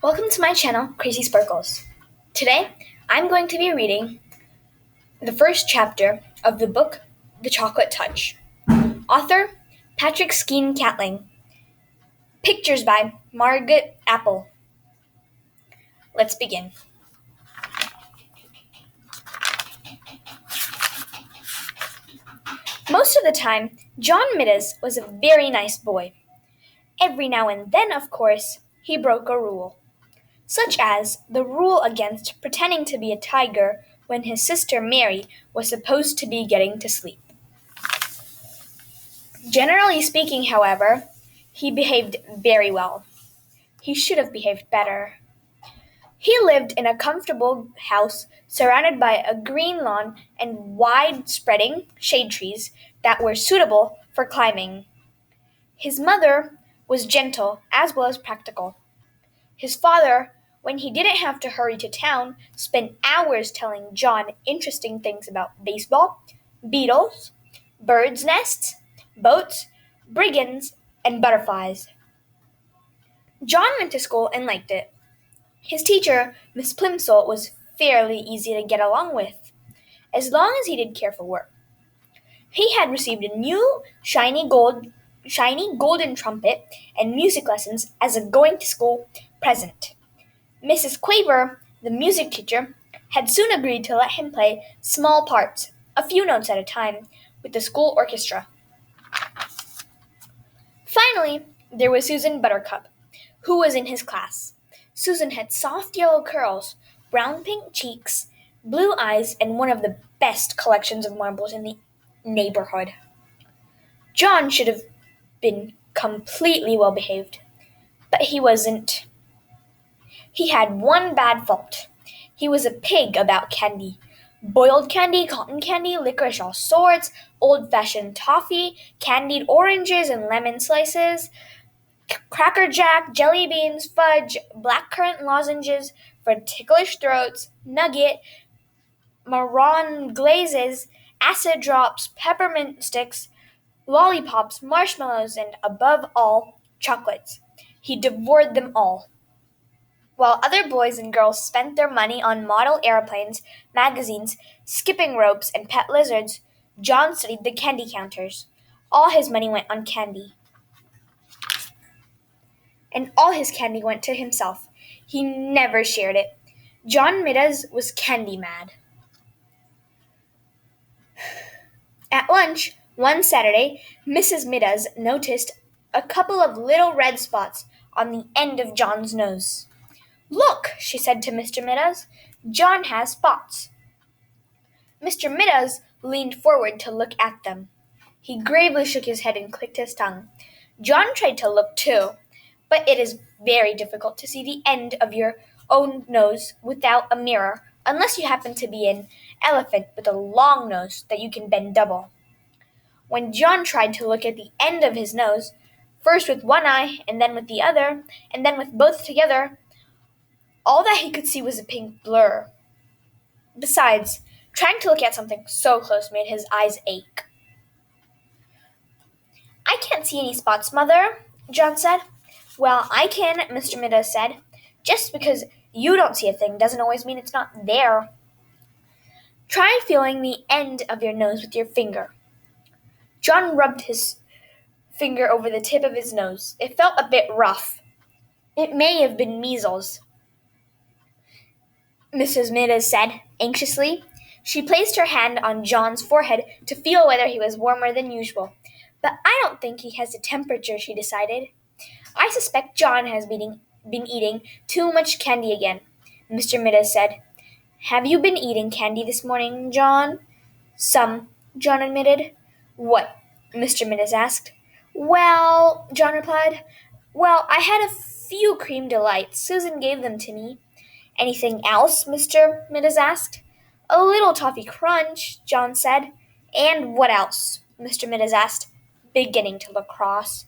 Welcome to my channel, Crazy Sparkles. Today, I'm going to be reading the first chapter of the book, The Chocolate Touch. Author, Patrick Skene Catling. Pictures by Margaret Apple. Let's begin. Most of the time, John Midas was a very nice boy. Every now and then, of course, he broke a rule, such as the rule against pretending to be a tiger when his sister Mary was supposed to be getting to sleep. Generally speaking, however, he behaved very well. He should have behaved better. He lived in a comfortable house surrounded by a green lawn and wide-spreading shade trees that were suitable for climbing. His mother was gentle as well as practical. His father, when he didn't have to hurry to town, spent hours telling John interesting things about baseball, beetles, birds' nests, boats, brigands, and butterflies. John went to school and liked it. His teacher, Miss Plimsoll, was fairly easy to get along with, as long as he did careful work. He had received a new shiny golden trumpet and music lessons as a going to school present. Mrs. Quaver, the music teacher, had soon agreed to let him play small parts, a few notes at a time, with the school orchestra. Finally, there was Susan Buttercup, who was in his class. Susan had soft yellow curls, brown pink cheeks, blue eyes, and one of the best collections of marbles in the neighborhood. John should have been completely well behaved, but he wasn't. He had one bad fault. He was a pig about candy. Boiled candy, cotton candy, licorice all sorts, old-fashioned toffee, candied oranges and lemon slices, Cracker Jack, jelly beans, fudge, blackcurrant lozenges for ticklish throats, nugget, marron glazes, acid drops, peppermint sticks, lollipops, marshmallows, and above all, chocolates. He devoured them all. While other boys and girls spent their money on model airplanes, magazines, skipping ropes, and pet lizards, John studied the candy counters. All his money went on candy. And all his candy went to himself. He never shared it. John Midas was candy mad. At lunch, one Saturday, Mrs. Midas noticed a couple of little red spots on the end of John's nose. "Look," she said to Mr. Midas, "John has spots." Mr. Midas leaned forward to look at them. He gravely shook his head and clicked his tongue. John tried to look too, but it is very difficult to see the end of your own nose without a mirror, unless you happen to be an elephant with a long nose that you can bend double. When John tried to look at the end of his nose, first with one eye, and then with the other, and then with both together, all that he could see was a pink blur. Besides, trying to look at something so close made his eyes ache. "I can't see any spots, Mother," John said. "Well, I can," Mr. Midas said. "Just because you don't see a thing doesn't always mean it's not there. Try feeling the end of your nose with your finger." John rubbed his finger over the tip of his nose. It felt a bit rough. It may have been measles, Mrs. Midas said anxiously. She placed her hand on John's forehead to feel whether he was warmer than usual. "But I don't think he has a temperature," she decided. "I suspect John has been eating too much candy again," Mr. Midas said. "Have you been eating candy this morning, John?" "Some," John admitted. "What?" Mr. Midas asked. "Well," John replied, "well, I had a few cream delights. Susan gave them to me." "Anything else?" Mr. Midas asked. "A little toffee crunch," John said. "And what else?" Mr. Midas asked, beginning to look cross.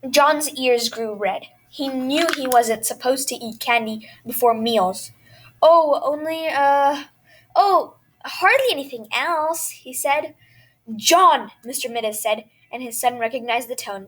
John's ears grew red. He knew he wasn't supposed to eat candy before meals. Hardly anything else," he said. "John," Mr. Midas said, and his son recognized the tone.